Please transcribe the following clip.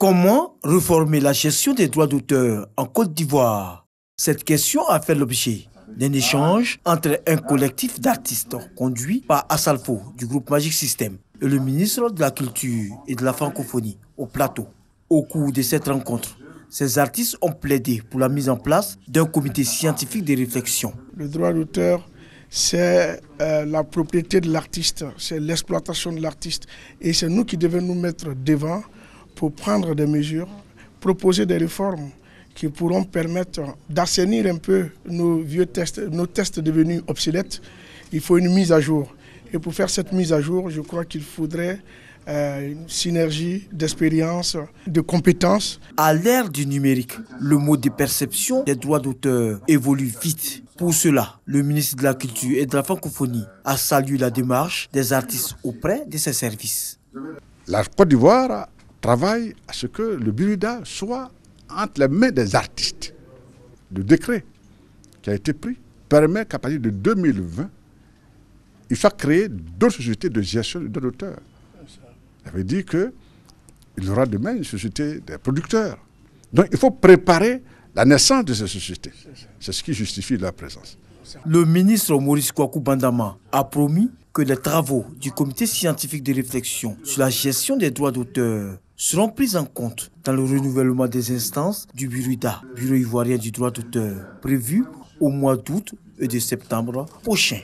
Comment réformer la gestion des droits d'auteur en Côte d'Ivoire? Cette question a fait l'objet d'un échange entre un collectif d'artistes conduit par Assalfo du groupe Magic System et le ministre de la Culture et de la Francophonie au plateau. Au cours de cette rencontre, ces artistes ont plaidé pour la mise en place d'un comité scientifique de réflexion. Le droit d'auteur, c'est la propriété de l'artiste, c'est l'exploitation de l'artiste. Et c'est nous qui devons nous mettre devant pour prendre des mesures, proposer des réformes qui pourront permettre d'assainir un peu nos vieux tests, nos tests devenus obsolètes. Il faut une mise à jour. Et pour faire cette mise à jour, je crois qu'il faudrait une synergie d'expérience, de compétences. À l'ère du numérique, le mode de perception des droits d'auteur évolue vite. Pour cela, le ministre de la Culture et de la Francophonie a salué la démarche des artistes auprès de ses services. La Côte d'Ivoire travaille à ce que le Buruda soit entre les mains des artistes. Le décret qui a été pris permet qu'à partir de 2020, il soit créé d'autres sociétés de gestion de droits d'auteur. Ça veut dire qu'il y aura demain une société des producteurs. Donc il faut préparer la naissance de ces sociétés. C'est ce qui justifie leur présence. Le ministre Maurice Kwaku Bandama a promis que les travaux du comité scientifique de réflexion sur la gestion des droits d'auteur seront pris en compte dans le renouvellement des instances du Buruda, Bureau ivoirien du droit d'auteur, prévu au mois d'août et de septembre prochain.